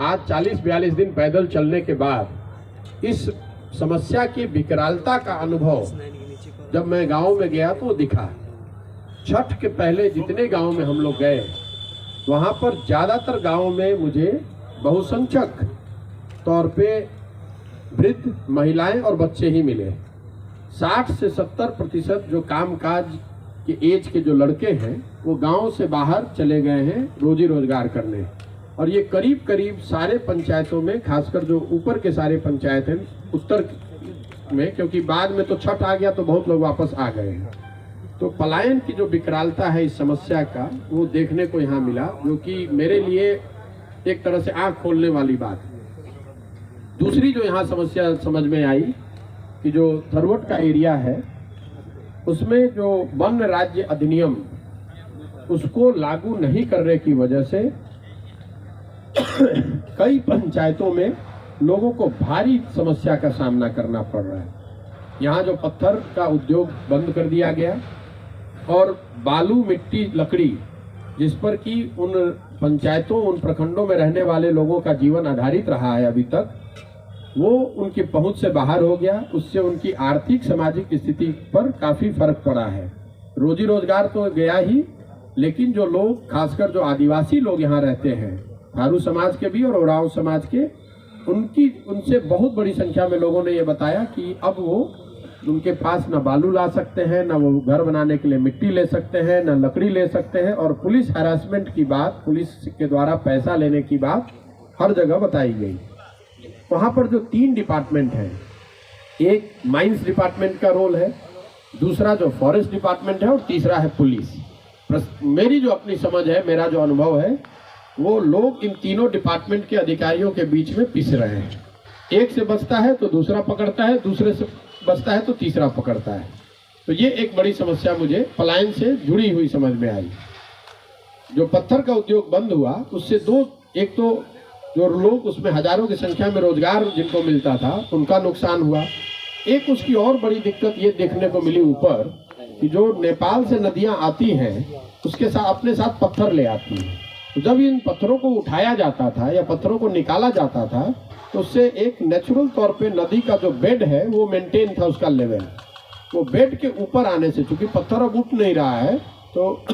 आज 40-42 दिन पैदल चलने के बाद इस समस्या की विकरालता का अनुभव जब मैं गांव में गया तो दिखा। छठ के पहले जितने गांव में हम लोग गए वहां पर ज़्यादातर गांव में मुझे बहुसंख्यक तौर पे वृद्ध, महिलाएं और बच्चे ही मिले। 60 से 70% जो कामकाज के एज के जो लड़के हैं वो गांव से बाहर चले गए हैं रोजी रोजगार करने। और ये करीब करीब सारे पंचायतों में, खासकर जो ऊपर के सारे पंचायत हैं उत्तर में, क्योंकि बाद में तो छठ आ गया तो बहुत लोग वापस आ गए हैं। तो पलायन की जो विकरालता है इस समस्या का, वो देखने को यहाँ मिला, जो कि मेरे लिए एक तरह से आंख खोलने वाली बात है। दूसरी जो यहाँ समस्या समझ में आई कि जो थरवट का एरिया है उसमें जो वन राज्य अधिनियम उसको लागू नहीं करने की वजह से कई पंचायतों में लोगों को भारी समस्या का सामना करना पड़ रहा है। यहाँ जो पत्थर का उद्योग बंद कर दिया गया और बालू, मिट्टी, लकड़ी, जिस पर कि उन पंचायतों, उन प्रखंडों में रहने वाले लोगों का जीवन आधारित रहा है अभी तक, वो उनकी पहुंच से बाहर हो गया। उससे उनकी आर्थिक सामाजिक स्थिति पर काफी फर्क पड़ा है। रोजी रोजगार तो गया ही, लेकिन जो लोग, खासकर जो आदिवासी लोग यहाँ रहते हैं, थारू समाज के भी और ओरांव समाज के, उनसे बहुत बड़ी संख्या में लोगों ने ये बताया कि अब वो उनके पास न बालू ला सकते हैं, न वो घर बनाने के लिए मिट्टी ले सकते हैं, न लकड़ी ले सकते हैं। और पुलिस हैरासमेंट की बात, पुलिस के द्वारा पैसा लेने की बात हर जगह बताई गई। वहाँ पर जो 3 डिपार्टमेंट हैं, एक माइंस डिपार्टमेंट का रोल है, दूसरा जो फॉरेस्ट डिपार्टमेंट है और तीसरा है पुलिस। मेरी जो अपनी समझ है, मेरा जो अनुभव है, वो लोग इन तीनों डिपार्टमेंट के अधिकारियों के बीच में पिस रहे हैं। एक से बचता है तो दूसरा पकड़ता है, दूसरे से बचता है तो तीसरा पकड़ता है। तो ये एक बड़ी समस्या मुझे पलायन से जुड़ी हुई समझ में आई। जो पत्थर का उद्योग बंद हुआ उससे एक तो जो लोग उसमें हजारों की संख्या में रोजगार जिनको मिलता था उनका नुकसान हुआ। एक उसकी और बड़ी दिक्कत ये देखने को मिली ऊपर कि जो नेपाल से नदियां आती हैं उसके साथ अपने साथ पत्थर ले आती हैं। तो जब इन पत्थरों को उठाया जाता था या पत्थरों को निकाला जाता था तो उससे एक नेचुरल तौर पे नदी का जो बेड है वो मेंटेन था, उसका लेवल। वो बेड के ऊपर आने से, चूंकि पत्थर अब उठ नहीं रहा है, तो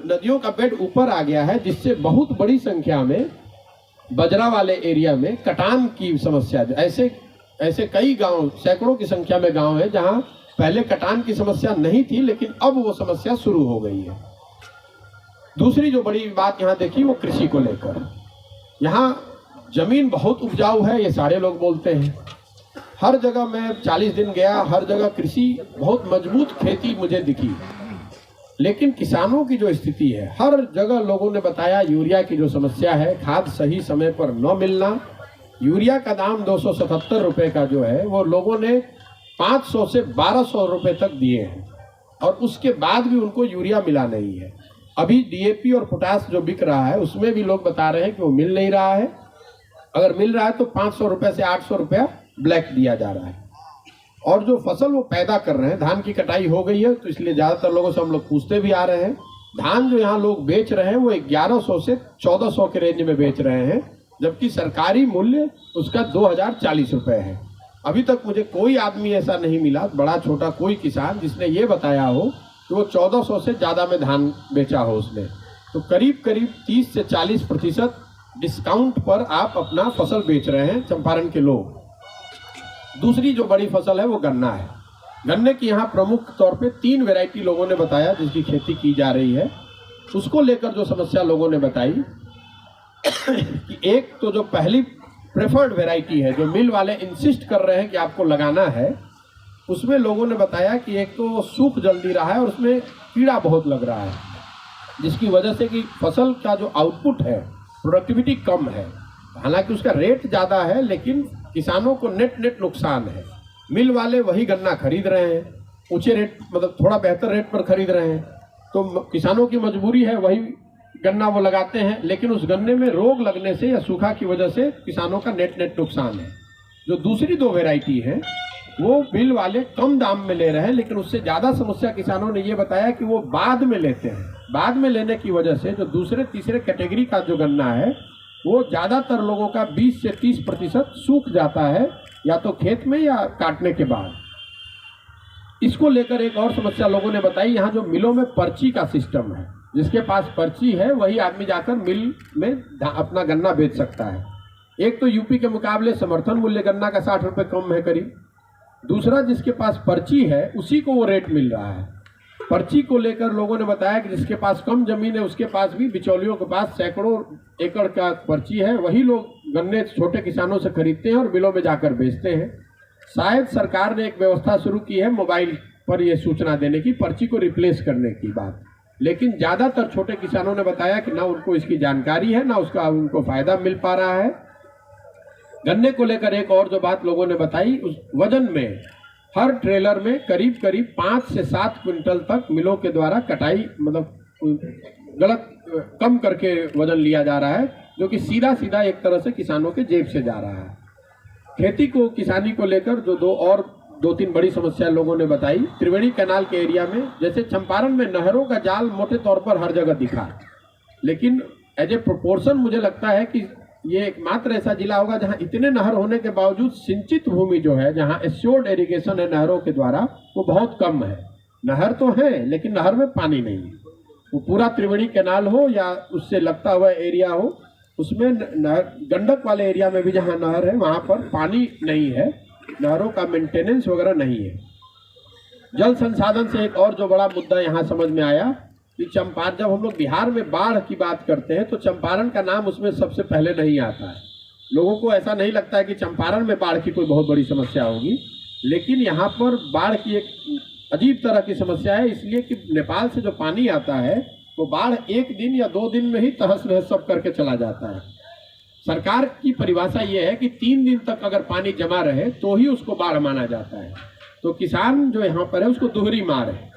नदियों का बेड ऊपर आ गया है, जिससे बहुत बड़ी संख्या में बजरा वाले एरिया में कटान की समस्या। ऐसे कई गांव, सैकड़ों की संख्या में गांव है जहां पहले कटान की समस्या नहीं थी, लेकिन अब वो समस्या शुरू हो गई है। दूसरी जो बड़ी बात यहाँ देखी वो कृषि को लेकर। यहाँ जमीन बहुत उपजाऊ है, ये सारे लोग बोलते हैं। हर जगह मैं 40 दिन गया, हर जगह कृषि, बहुत मजबूत खेती मुझे दिखी। लेकिन किसानों की जो स्थिति है, हर जगह लोगों ने बताया यूरिया की जो समस्या है, खाद सही समय पर न मिलना। यूरिया का दाम 277 रुपए का जो है वो लोगों ने 500 से 1200 रुपए तक दिए हैं, और उसके बाद भी उनको यूरिया मिला नहीं है। अभी डीएपी और पोटास जो बिक रहा है उसमें भी लोग बता रहे हैं कि वो मिल नहीं रहा है। अगर मिल रहा है तो 500 रुपए से 800 रुपया ब्लैक दिया जा रहा है। और जो फसल वो पैदा कर रहे हैं, धान की कटाई हो गई है तो इसलिए ज़्यादातर लोगों से हम लोग पूछते भी आ रहे हैं। धान जो यहाँ लोग बेच रहे हैं वो 1100 से 1400 के रेंज में बेच रहे हैं, जबकि सरकारी मूल्य उसका 2040 रुपये है। अभी तक मुझे कोई आदमी ऐसा नहीं मिला, बड़ा छोटा कोई किसान, जिसने ये बताया हो कि वो 1400 से ज़्यादा में धान बेचा हो उसने। तो करीब करीब 30 से 40% डिस्काउंट पर आप अपना फसल बेच रहे हैं चंपारण के लोग। दूसरी जो बड़ी फसल है वो गन्ना है। गन्ने की यहाँ प्रमुख तौर पे 3 वैरायटी लोगों ने बताया जिसकी खेती की जा रही है। उसको लेकर जो समस्या लोगों ने बताई कि एक तो जो पहली प्रेफर्ड वैरायटी है, जो मिल वाले इंसिस्ट कर रहे हैं कि आपको लगाना है, उसमें लोगों ने बताया कि एक तो सूख जल्दी रहा है और उसमें कीड़ा बहुत लग रहा है, जिसकी वजह से कि फसल का जो आउटपुट है, प्रोडक्टिविटी कम है। हालांकि उसका रेट ज़्यादा है, लेकिन किसानों को नेट नुकसान है। मिल वाले वही गन्ना खरीद रहे हैं, ऊंचे रेट, मतलब थोड़ा बेहतर रेट पर खरीद रहे हैं, तो किसानों की मजबूरी है, वही गन्ना वो लगाते हैं। लेकिन उस गन्ने में रोग लगने से या सूखा की वजह से किसानों का नेट नुकसान है। जो दूसरी 2 वैरायटी हैं वो मिल वाले कम दाम में ले रहे हैं, लेकिन उससे ज़्यादा समस्या किसानों ने ये बताया कि वो बाद में लेते हैं। बाद में लेने की वजह से जो दूसरे तीसरे कैटेगरी का जो गन्ना है वो ज़्यादातर लोगों का 20 से 30% सूख जाता है, या तो खेत में या काटने के बाद। इसको लेकर एक और समस्या लोगों ने बताई, यहाँ जो मिलों में पर्ची का सिस्टम है, जिसके पास पर्ची है वही आदमी जाकर मिल में अपना गन्ना बेच सकता है। एक तो यूपी के मुकाबले समर्थन मूल्य गन्ना का 60 रुपये कम है करीब, दूसरा जिसके पास पर्ची है उसी को वो रेट मिल रहा है। पर्ची को लेकर लोगों ने बताया कि जिसके पास कम जमीन है उसके पास भी, बिचौलियों के पास सैकड़ों एकड़ का पर्ची है, वही लोग गन्ने छोटे किसानों से खरीदते हैं और मिलों में जाकर बेचते हैं। शायद सरकार ने एक व्यवस्था शुरू की है मोबाइल पर यह सूचना देने की, पर्ची को रिप्लेस करने की बात, लेकिन ज़्यादातर छोटे किसानों ने बताया कि ना उनको इसकी जानकारी है, ना उसका उनको फायदा मिल पा रहा है। गन्ने को लेकर एक और जो बात लोगों ने बताई, उस वजन में हर ट्रेलर में करीब करीब 5 से 7 क्विंटल तक मिलों के द्वारा कटाई, मतलब गलत कम करके वजन लिया जा रहा है, जो कि सीधा सीधा एक तरह से किसानों के जेब से जा रहा है। खेती को, किसानी को लेकर जो दो तीन बड़ी समस्या लोगों ने बताई। त्रिवेणी कैनाल के एरिया में, जैसे चंपारण में नहरों का जाल मोटे तौर पर हर जगह दिखा, लेकिन एज ए प्रोपोर्शन मुझे लगता है कि ये एकमात्र ऐसा जिला होगा जहां इतने नहर होने के बावजूद सिंचित भूमि जो है, जहां एश्योर्ड इरिगेशन है नहरों के द्वारा, वो बहुत कम है। नहर तो है लेकिन नहर में पानी नहीं है। वो पूरा त्रिवेणी कैनाल हो या उससे लगता हुआ एरिया हो, उसमें नहर, गंडक वाले एरिया में भी जहां नहर है वहां पर पानी नहीं है, नहरों का मेंटेनेंस वगैरह नहीं है। जल संसाधन से एक और जो बड़ा मुद्दा यहाँ समझ में आया कि चंपारण, जब हम लोग बिहार में बाढ़ की बात करते हैं तो चंपारण का नाम उसमें सबसे पहले नहीं आता है। लोगों को ऐसा नहीं लगता है कि चंपारण में बाढ़ की कोई बहुत बड़ी समस्या होगी, लेकिन यहाँ पर बाढ़ की एक अजीब तरह की समस्या है, इसलिए कि नेपाल से जो पानी आता है वो बाढ़ 1 दिन या 2 दिन में ही तहस नहस सब करके चला जाता है। सरकार की परिभाषा ये है कि 3 दिन तक अगर पानी जमा रहे तो ही उसको बाढ़ माना जाता है। तो किसान जो यहाँ पर है उसको दोहरी मार है,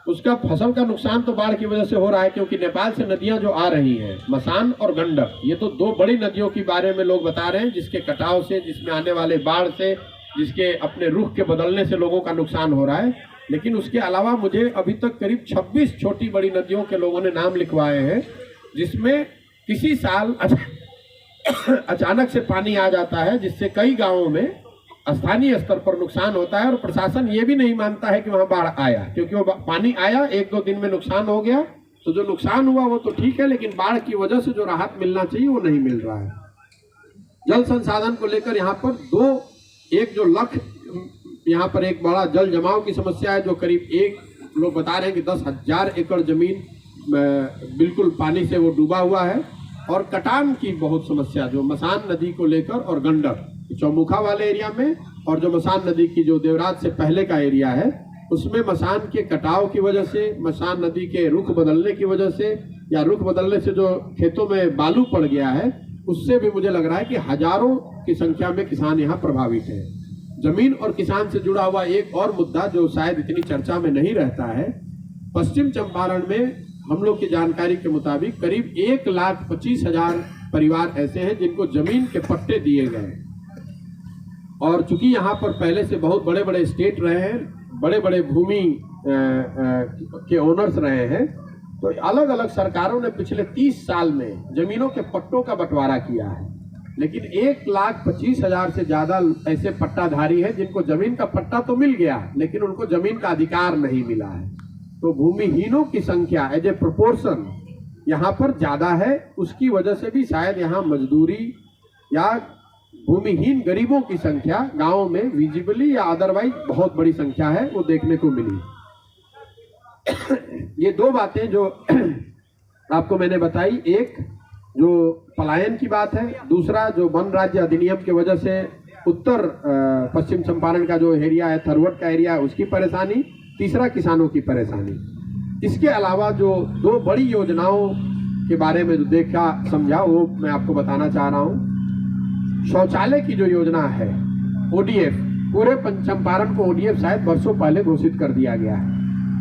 उसका फसल का नुकसान तो बाढ़ की वजह से हो रहा है, क्योंकि नेपाल से नदियां जो आ रही हैं, मसान और गंडक, ये तो 2 बड़ी नदियों के बारे में लोग बता रहे हैं, जिसके कटाव से, जिसमें आने वाले बाढ़ से, जिसके अपने रुख के बदलने से लोगों का नुकसान हो रहा है। लेकिन उसके अलावा मुझे अभी तक करीब 26 छोटी बड़ी नदियों के लोगों ने नाम लिखवाए हैं, जिसमें किसी साल अचानक से पानी आ जाता है, जिससे कई गाँवों में स्थानीय स्तर पर नुकसान होता है और प्रशासन ये भी नहीं मानता है कि वहां बाढ़ आया, क्योंकि वो पानी आया, 1-2 दिन में नुकसान हो गया, तो जो नुकसान हुआ वो तो ठीक है, लेकिन बाढ़ की वजह से जो राहत मिलना चाहिए वो नहीं मिल रहा है। जल संसाधन को लेकर यहाँ पर एक जो यहाँ पर एक बड़ा जल जमाव की समस्या है, जो करीब लोग बता रहे हैं कि 10,000 एकड़ जमीन बिल्कुल पानी से वो डूबा हुआ है। और कटान की बहुत समस्या जो मसान नदी को लेकर और गंडक चौमुखा वाले एरिया में, और जो मसान नदी की जो देवराज से पहले का एरिया है उसमें मसान के कटाव की वजह से, मसान नदी के रुख बदलने की वजह से, या रुख बदलने से जो खेतों में बालू पड़ गया है, उससे भी मुझे लग रहा है कि हजारों की संख्या में किसान यहाँ प्रभावित है। जमीन और किसान से जुड़ा हुआ एक और मुद्दा जो शायद इतनी चर्चा में नहीं रहता है, पश्चिम चंपारण में हम लोग की जानकारी के मुताबिक करीब 1,25,000 परिवार ऐसे हैं जिनको जमीन के पट्टे दिए गए, और चूंकि यहाँ पर पहले से बहुत बड़े बड़े स्टेट रहे हैं, बड़े बड़े भूमि के ओनर्स रहे हैं, तो अलग अलग सरकारों ने पिछले 30 साल में जमीनों के पट्टों का बंटवारा किया है, लेकिन 1,25,000 से ज्यादा ऐसे पट्टाधारी हैं जिनको जमीन का पट्टा तो मिल गया लेकिन उनको जमीन का अधिकार नहीं मिला है। तो भूमिहीनों की संख्या एज ए प्रोपोर्शन यहाँ पर ज्यादा है, उसकी वजह से भी शायद यहाँ मजदूरी या भूमिहीन गरीबों की संख्या गांव में विजिबली या अदरवाइज बहुत बड़ी संख्या है, वो देखने को मिली। ये 2 बातें जो आपको मैंने बताई, एक जो पलायन की बात है, दूसरा जो वन राज्य अधिनियम की वजह से उत्तर पश्चिम चंपारण का जो एरिया है, थरवट का एरिया है, उसकी परेशानी, तीसरा किसानों की परेशानी। इसके अलावा जो 2 बड़ी योजनाओं के बारे में जो देखा समझा वो मैं आपको बताना चाह रहा हूँ। शौचालय की जो योजना है ODF, पूरे चंपारण को ODF शायद वर्षों पहले घोषित कर दिया गया है।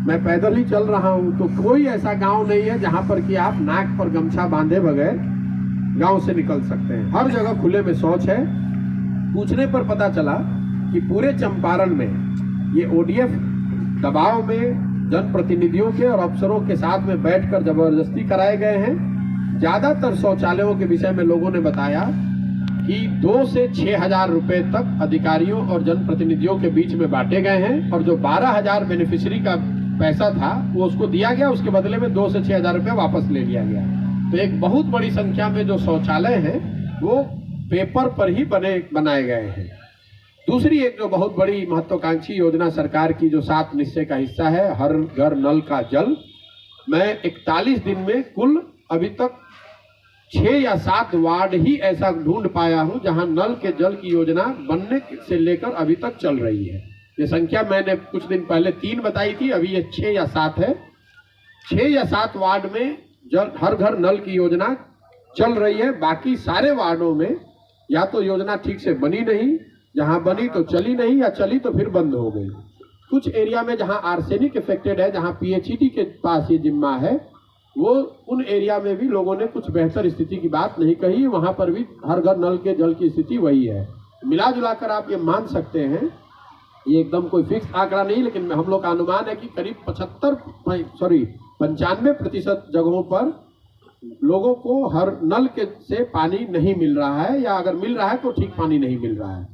मैं पैदल ही चल रहा हूँ तो कोई ऐसा गांव नहीं है जहां पर कि आप नाक पर गमछा बांधे बगैर गांव से निकल सकते हैं। हर जगह खुले में शौच है। पूछने पर पता चला कि पूरे चंपारण में ये ODF दबाव में जनप्रतिनिधियों के और अफसरों के साथ में बैठकर जबरदस्ती कराए गए हैं, ज्यादातर शौचालयों के विषय में लोगों ने बताया कि 2 से 6,000 रुपए तक अधिकारियों और जनप्रतिनिधियों के बीच में बांटे गए हैं और जो 12,000 बेनिफिशियरी का पैसा था वो उसको दिया गया, उसके बदले में 2 से 6,000 रुपए वापस ले लिया गया। तो एक बहुत बड़ी संख्या में जो शौचालय हैं वो पेपर पर ही बनाए गए हैं। दूसरी एक जो बहुत बड़ी महत्वाकांक्षी योजना सरकार की जो 7 निश्चय का हिस्सा है, हर घर नल का जल, मैं 41 दिन में कुल अभी तक 6 या 7 वार्ड ही ऐसा ढूंढ पाया हूं जहां नल के जल की योजना बनने से लेकर अभी तक चल रही है। ये संख्या मैंने कुछ दिन पहले 3 बताई थी, अभी ये 6 या 7 है। 6 या 7 वार्ड में हर घर नल की योजना चल रही है। बाकी सारे वार्डों में या तो योजना ठीक से बनी नहीं, जहां बनी तो चली नहीं, या चली तो फिर बंद हो गई। कुछ एरिया में जहां आर्सेनिक इफेक्टेड है, जहां पीएचईडी के पास ये जिम्मा है, वो उन एरिया में भी लोगों ने कुछ बेहतर स्थिति की बात नहीं कही, वहां पर भी हर घर नल के जल की स्थिति वही है। मिला जुला कर आप ये मान सकते हैं, ये एकदम कोई फिक्स आंकड़ा नहीं, लेकिन हम लोग का अनुमान है कि करीब 95% जगहों पर लोगों को हर नल के से पानी नहीं मिल रहा है, या अगर मिल रहा है तो ठीक पानी नहीं मिल रहा है।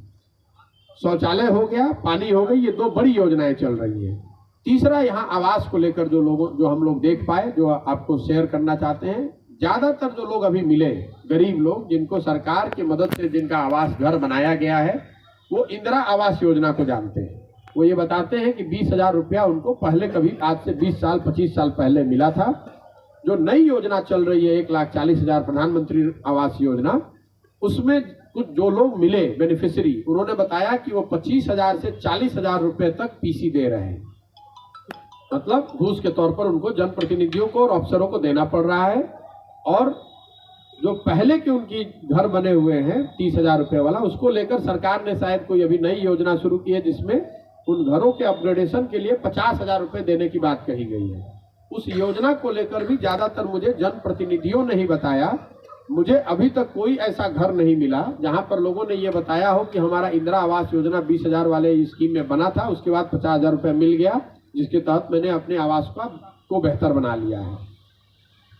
शौचालय हो गया, पानी हो गई, ये 2 बड़ी योजनाएं चल रही हैं। तीसरा, यहाँ आवास को लेकर जो हम लोग देख पाए, जो आपको शेयर करना चाहते हैं, ज्यादातर जो लोग अभी मिले गरीब लोग जिनको सरकार की मदद से जिनका आवास घर बनाया गया है, वो इंदिरा आवास योजना को जानते हैं। वो ये बताते हैं कि 20,000 रुपया उनको पहले कभी आज से 20 साल 25 साल पहले मिला था। जो नई योजना चल रही है 1,40,000 प्रधानमंत्री आवास योजना, उसमें कुछ जो लोग मिले बेनिफिशियरी, उन्होंने बताया कि वो 25,000 से 40,000 रुपए तक पीसी दे रहे हैं। मतलब घूस के तौर पर उनको जनप्रतिनिधियों को और अफसरों को देना पड़ रहा है। और जो पहले के उनकी घर बने हुए हैं 30,000 रुपए वाला, उसको लेकर सरकार ने शायद कोई अभी नई योजना शुरू की है जिसमें उन घरों के अपग्रेडेशन के लिए 50,000 रुपए देने की बात कही गई है। उस योजना को लेकर भी ज्यादातर मुझे जनप्रतिनिधियों ने ही बताया। मुझे अभी तक कोई ऐसा घर नहीं मिला जहां पर लोगों ने ये बताया हो कि हमारा इंदिरा आवास योजना 20,000 वाले स्कीम में बना था, उसके बाद 50,000 रुपए मिल गया, जिसके तहत मैंने अपने आवास को बेहतर बना लिया है।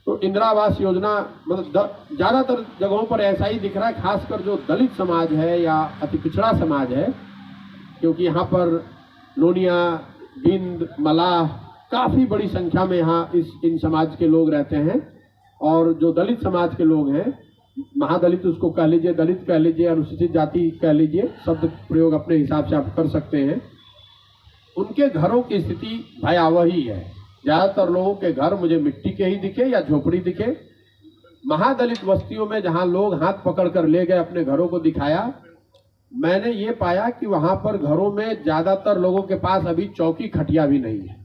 तो इंदिरा आवास योजना मतलब ज्यादातर जगहों पर ऐसा ही दिख रहा है, खासकर जो दलित समाज है या अति पिछड़ा समाज है, क्योंकि यहाँ पर नोनिया, बिंद, मलाह काफी बड़ी संख्या में यहाँ इन समाज के लोग रहते हैं। और जो दलित समाज के लोग हैं, महादलित उसको कह लीजिए, दलित कह लीजिए, अनुसूचित जाति कह लीजिए, शब्द प्रयोग अपने हिसाब से आप कर सकते हैं, उनके घरों की स्थिति भयावह ही है। ज्यादातर लोगों के घर मुझे मिट्टी के ही दिखे या झोपड़ी दिखे। महादलित बस्तियों में जहां लोग हाथ पकड़ कर ले गए, अपने घरों को दिखाया, मैंने ये पाया कि वहां पर घरों में ज्यादातर लोगों के पास अभी चौकी खटिया भी नहीं है।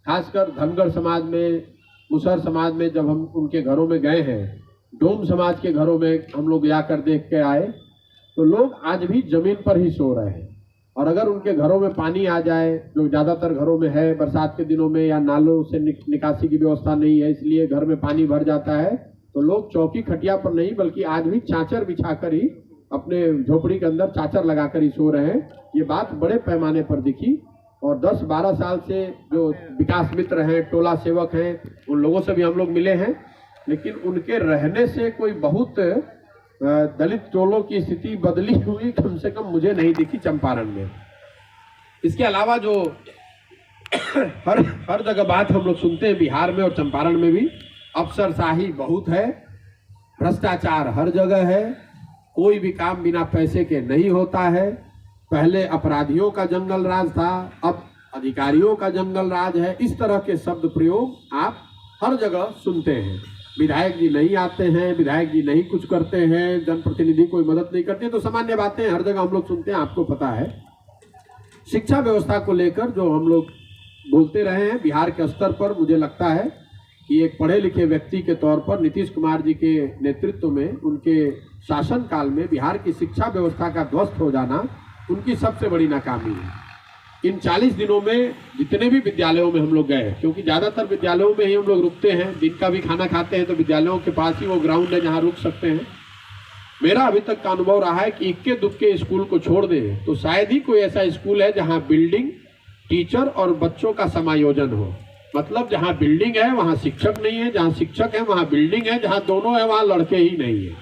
खासकर धनगर समाज में, मुसहर समाज में जब हम उनके घरों में गए हैं, डोम समाज के घरों में हम लोग जाकर देख के आए, तो लोग आज भी जमीन पर ही सो रहे हैं। और अगर उनके घरों में पानी आ जाए, जो ज्यादातर घरों में है, बरसात के दिनों में या नालों से निकासी की व्यवस्था नहीं है, इसलिए घर में पानी भर जाता है, तो लोग चौकी खटिया पर नहीं बल्कि आज भी चाचर बिछाकर ही अपने झोपड़ी के अंदर चाचर लगाकर ही सो रहे हैं। ये बात बड़े पैमाने पर दिखी। और 10-12 साल से जो विकास मित्र हैं, टोला सेवक हैं, उन लोगों से भी हम लोग मिले हैं, लेकिन उनके रहने से कोई बहुत दलित टोलों की स्थिति बदली हुई कम से कम मुझे नहीं दिखी चंपारण में। इसके अलावा जो हर जगह बात हम लोग सुनते हैं, बिहार में और चंपारण में भी अफसरशाही बहुत है, भ्रष्टाचार हर जगह है, कोई भी काम बिना पैसे के नहीं होता है। पहले अपराधियों का जंगल राज था, अब अधिकारियों का जंगल राज है। इस तरह के शब्द प्रयोग आप हर जगह सुनते हैं। विधायक जी नहीं आते हैं, विधायक जी नहीं कुछ करते हैं, जनप्रतिनिधि कोई मदद नहीं करते, तो सामान्य बातें हर जगह हम लोग सुनते हैं, आपको पता है। शिक्षा व्यवस्था को लेकर जो हम लोग बोलते रहे हैं, बिहार के स्तर पर मुझे लगता है कि एक पढ़े लिखे व्यक्ति के तौर पर नीतीश कुमार जी के नेतृत्व में, उनके शासनकाल में बिहार की शिक्षा व्यवस्था का ध्वस्त हो जाना उनकी सबसे बड़ी नाकामी है। इन 40 दिनों में जितने भी विद्यालयों में हम लोग गए, क्योंकि ज़्यादातर विद्यालयों में ही हम लोग रुकते हैं, दिन का भी खाना खाते हैं, तो विद्यालयों के पास ही वो ग्राउंड है जहाँ रुक सकते हैं। मेरा अभी तक का अनुभव रहा है कि इक्के दुक्के स्कूल को छोड़ दें तो शायद ही कोई ऐसा स्कूल है जहाँ बिल्डिंग, टीचर और बच्चों का समायोजन हो। मतलब जहाँ बिल्डिंग है वहाँ शिक्षक नहीं है, जहाँ शिक्षक है वहाँ बिल्डिंग है, जहाँ दोनों है वहाँ लड़के ही नहीं है।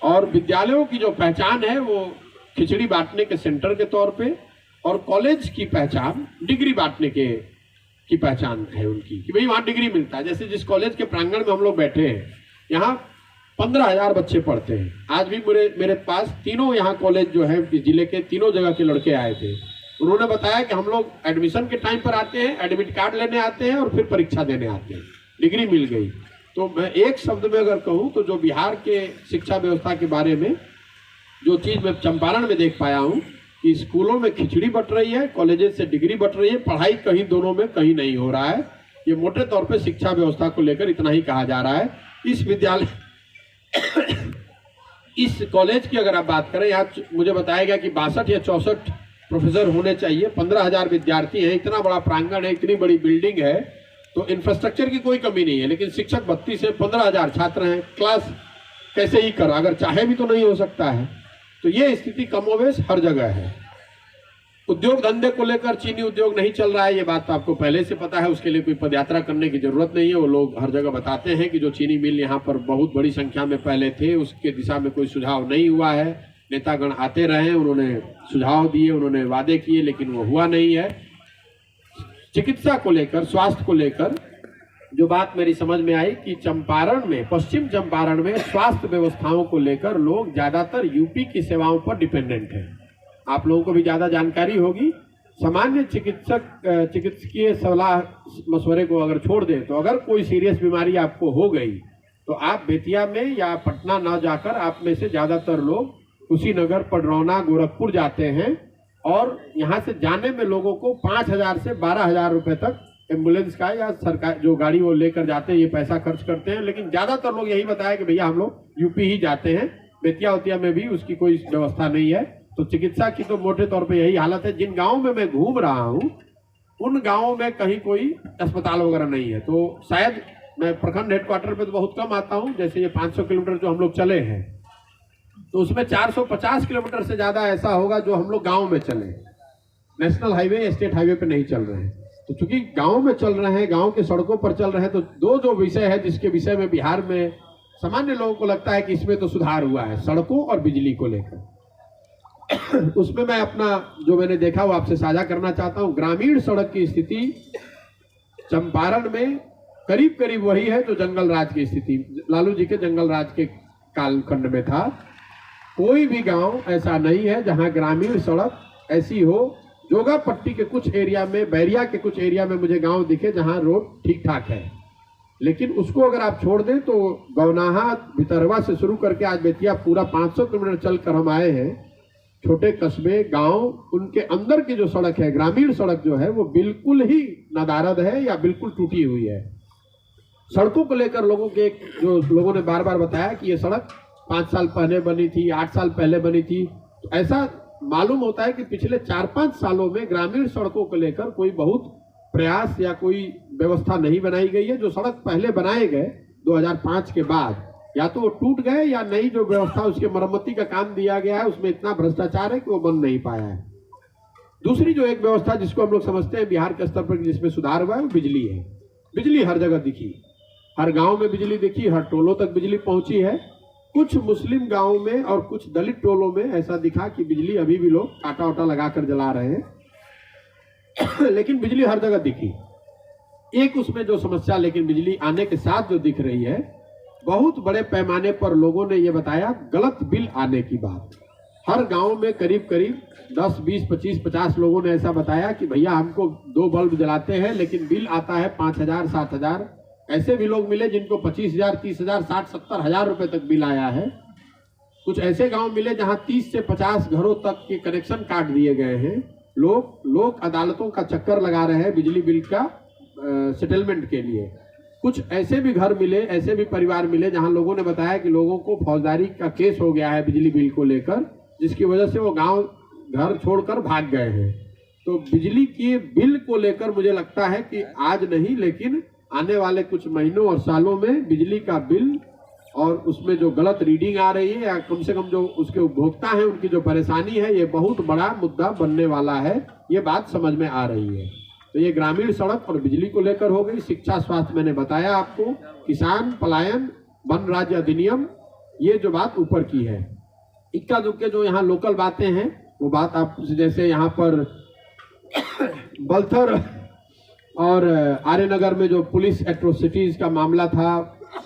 और विद्यालयों की जो पहचान है वो खिचड़ी बांटने के सेंटर के तौर पे, और कॉलेज की पहचान डिग्री बांटने की पहचान है उनकी कि भाई वहाँ डिग्री मिलता है। जैसे जिस कॉलेज के प्रांगण में हम लोग बैठे हैं, यहाँ 15,000 बच्चे पढ़ते हैं। आज भी मेरे पास तीनों यहाँ कॉलेज जो है जिले के तीनों जगह के लड़के आए थे। उन्होंने बताया कि हम लोग एडमिशन के टाइम पर आते हैं, एडमिट कार्ड लेने आते हैं और फिर परीक्षा देने आते हैं, डिग्री मिल गई। तो मैं एक शब्द में अगर कहूँ तो जो बिहार के शिक्षा व्यवस्था के बारे में जो चीज़ मैं चंपारण में देख पाया हूँ कि स्कूलों में खिचड़ी बट रही है, कॉलेजेस से डिग्री बट रही है, पढ़ाई कहीं दोनों में कहीं नहीं हो रहा है। ये मोटे तौर पे शिक्षा व्यवस्था को लेकर इतना ही कहा जा रहा है। इस विद्यालय इस कॉलेज की अगर आप बात करें, यहाँ मुझे बताया गया कि 62 या 64 प्रोफेसर होने चाहिए, 15,000 विद्यार्थी हैं, इतना बड़ा प्रांगण है, इतनी बड़ी बिल्डिंग है, तो इंफ्रास्ट्रक्चर की कोई कमी नहीं है। लेकिन शिक्षक 32 से 15,000 छात्र हैं, क्लास कैसे ही कर, अगर चाहे भी तो नहीं हो सकता है। तो ये स्थिति कमोवेश हर जगह है। उद्योग धंधे को लेकर चीनी उद्योग नहीं चल रहा है, ये बात तो आपको पहले से पता है, उसके लिए कोई पदयात्रा करने की जरूरत नहीं है। वो लोग हर जगह बताते हैं कि जो चीनी मिल यहाँ पर बहुत बड़ी संख्या में पहले थे, उसके दिशा में कोई सुझाव नहीं हुआ है। नेतागण आते रहे, उन्होंने सुझाव दिए, उन्होंने वादे किए, लेकिन वो हुआ नहीं है। चिकित्सा को लेकर, स्वास्थ्य को लेकर जो बात मेरी समझ में आई कि चंपारण में, पश्चिम चंपारण में स्वास्थ्य व्यवस्थाओं को लेकर लोग ज्यादातर यूपी की सेवाओं पर डिपेंडेंट हैं। आप लोगों को भी ज्यादा जानकारी होगी। सामान्य चिकित्सकीय सलाह मशवरे को अगर छोड़ दें तो अगर कोई सीरियस बीमारी आपको हो गई तो आप बेतिया में या पटना न जाकर आप में से ज्यादातर लोग कुशीनगर, पडरौना, गोरखपुर जाते हैं, और यहाँ से जाने में लोगों को 5,000 से 12,000 रुपए तक एम्बुलेंस का या सरकार जो गाड़ी वो लेकर जाते हैं ये पैसा खर्च करते हैं। लेकिन ज्यादातर लोग यही बताया कि भैया हम लोग यूपी ही जाते हैं, बेतिया उतिया में भी उसकी कोई व्यवस्था नहीं है। तो चिकित्सा की तो मोटे तौर पे यही हालत है। जिन गाँव में मैं घूम रहा हूँ उन गाँवों में कहीं कोई अस्पताल वगैरह नहीं है। तो शायद मैं प्रखंड हेडक्वार्टर पे तो बहुत कम आता हूँ, जैसे ये 500 किलोमीटर जो हम लोग चले हैं, तो उसमें 450 किलोमीटर से ज्यादा ऐसा होगा जो हम लोग गाँव में चले, नेशनल हाईवे, स्टेट हाईवे पे नहीं चल रहे हैं। तो चूंकि गाँव में चल रहे हैं, गाँव के सड़कों पर चल रहे हैं, तो दो जो विषय है जिसके विषय में बिहार में सामान्य लोगों को लगता है कि इसमें तो सुधार हुआ है, सड़कों और बिजली को लेकर। उसमें मैं अपना जो मैंने देखा वो आपसे साझा करना चाहता हूँ। ग्रामीण सड़क की स्थिति चंपारण में करीब करीब वही है जो जंगल राज की स्थिति लालू जी के जंगल राज के कालखंड में था। कोई भी गांव ऐसा नहीं है जहां ग्रामीण सड़क ऐसी हो। जोगा पट्टी के कुछ एरिया में, बैरिया के कुछ एरिया में मुझे गांव दिखे जहां रोड ठीक ठाक है, लेकिन उसको अगर आप छोड़ दें तो गौनाहा, भितरवा से शुरू करके आज बेतिया पूरा 500 किलोमीटर चलकर हम आए हैं। छोटे कस्बे, गांव, उनके अंदर की जो सड़क है, ग्रामीण सड़क जो है, वो बिल्कुल ही नदारद है या बिल्कुल टूटी हुई है। सड़कों को लेकर लोगों के जो लोगों ने बार बार बताया कि ये सड़क 5 साल पहले बनी थी, 8 साल पहले बनी थी, तो ऐसा मालूम होता है कि पिछले 4-5 सालों में ग्रामीण सड़कों को लेकर कोई बहुत प्रयास या कोई व्यवस्था नहीं बनाई गई है। जो सड़क पहले बनाए गए 2005 के बाद, या तो वो टूट गए या नई जो व्यवस्था उसके मरम्मती का काम दिया गया है उसमें इतना भ्रष्टाचार है कि वो बन नहीं पाया है। दूसरी जो एक व्यवस्था जिसको हम लोग समझते हैं बिहार के स्तर पर जिसमें सुधार हुआ है वो बिजली है। बिजली हर जगह दिखी, हर गांव में बिजली दिखी, हर टोलों तक बिजली पहुंची है। कुछ मुस्लिम गांवों में और कुछ दलित टोलों में ऐसा दिखा कि बिजली अभी भी लोग काटा वाटा लगाकर जला रहे हैं लेकिन बिजली हर जगह दिखी। एक उसमें जो समस्या लेकिन बिजली आने के साथ जो दिख रही है, बहुत बड़े पैमाने पर लोगों ने ये बताया गलत बिल आने की बात। हर गांव में करीब करीब 10, 20, 25, 50 लोगों ने ऐसा बताया कि भैया हमको 2 बल्ब जलाते हैं लेकिन बिल आता है 5,000, 7,000। ऐसे भी लोग मिले जिनको 25,000, 30,000, 60, 70 हजार रुपए तक बिल आया है। कुछ ऐसे गांव मिले जहां 30 से 50 घरों तक के कनेक्शन काट दिए गए हैं। लोग अदालतों का चक्कर लगा रहे हैं बिजली बिल का सेटलमेंट के लिए। कुछ ऐसे भी घर मिले, ऐसे भी परिवार मिले जहां लोगों ने बताया कि लोगों को फौजदारी का केस हो गया है बिजली बिल को लेकर, जिसकी वजह से वो गांव घर छोड़कर भाग गए हैं। तो बिजली के बिल को लेकर मुझे लगता है कि आज नहीं लेकिन आने वाले कुछ महीनों और सालों में बिजली का बिल और उसमें जो गलत रीडिंग आ रही है या कम से कम जो उसके उपभोक्ता हैं उनकी जो परेशानी है, ये बहुत बड़ा मुद्दा बनने वाला है। ये बात समझ में आ रही है। तो ये ग्रामीण सड़क और बिजली को लेकर हो गई। शिक्षा स्वास्थ्य मैंने बताया आपको, किसान पलायन, वन राज्य अधिनियम, ये जो बात ऊपर की है। इक्का दुक्के जो यहाँ लोकल बातें हैं वो बात आप, जैसे यहाँ पर बलथर और आर्यनगर में जो पुलिस एट्रोसिटीज का मामला था,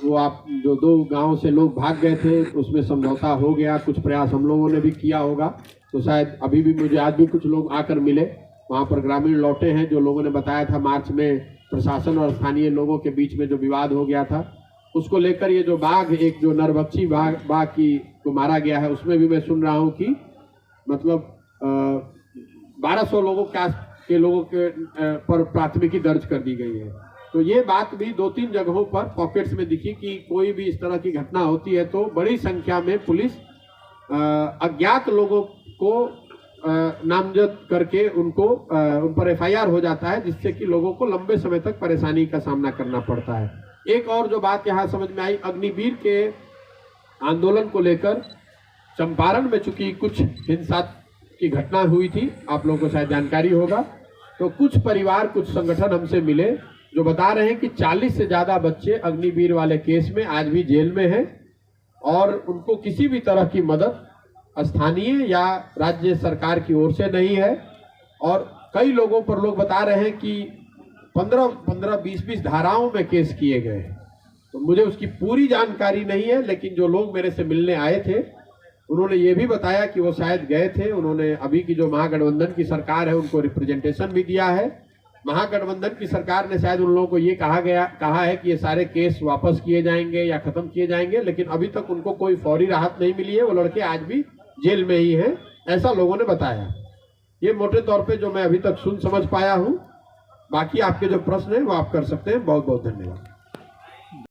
वो आप जो 2 गांव से लोग भाग गए थे, उसमें समझौता हो गया। कुछ प्रयास हम लोगों ने भी किया होगा, तो शायद अभी भी मुझे आज भी कुछ लोग आकर मिले, वहाँ पर ग्रामीण लौटे हैं। जो लोगों ने बताया था मार्च में प्रशासन और स्थानीय लोगों के बीच में जो विवाद हो गया था, उसको लेकर ये जो बाघ, एक जो नरभक्षी बाघ की को मारा गया है, उसमें भी मैं सुन रहा हूँ कि मतलब 1200 लोगों के पर प्राथमिकी दर्ज कर दी गई है। तो ये बात भी 2-3 जगहों पर पॉकेट्स में दिखी कि कोई भी इस तरह की घटना होती है तो बड़ी संख्या में पुलिस अज्ञात लोगों को नामजद करके उनको उन पर FIR हो जाता है, जिससे कि लोगों को लंबे समय तक परेशानी का सामना करना पड़ता है। एक और जो बात यहाँ समझ में आई, अग्निवीर के आंदोलन को लेकर चंपारण में चूंकि कुछ हिंसा की घटना हुई थी, आप लोगों को शायद जानकारी होगा, तो कुछ परिवार, कुछ संगठन हमसे मिले जो बता रहे हैं कि 40 से ज्यादा बच्चे अग्निवीर वाले केस में आज भी जेल में हैं और उनको किसी भी तरह की मदद स्थानीय या राज्य सरकार की ओर से नहीं है। और कई लोगों पर लोग बता रहे हैं कि 15-15, 20-20 धाराओं में केस किए गए। तो मुझे उसकी पूरी जानकारी नहीं है, लेकिन जो लोग मेरे से मिलने आए थे उन्होंने ये भी बताया कि वो शायद गए थे। उन्होंने अभी की जो महागठबंधन की सरकार है उनको रिप्रेजेंटेशन भी दिया है। महागठबंधन की सरकार ने शायद उन लोगों को ये कहा है कि ये सारे केस वापस किए जाएंगे या खत्म किए जाएंगे, लेकिन अभी तक उनको कोई फौरी राहत नहीं मिली है। वो लड़के आज भी जेल में ही हैं, ऐसा लोगों ने बताया। ये मोटे तौर पे जो मैं अभी तक सुन समझ पाया हूँ। बाकी आपके जो प्रश्न है वो आप कर सकते हैं। बहुत बहुत धन्यवाद।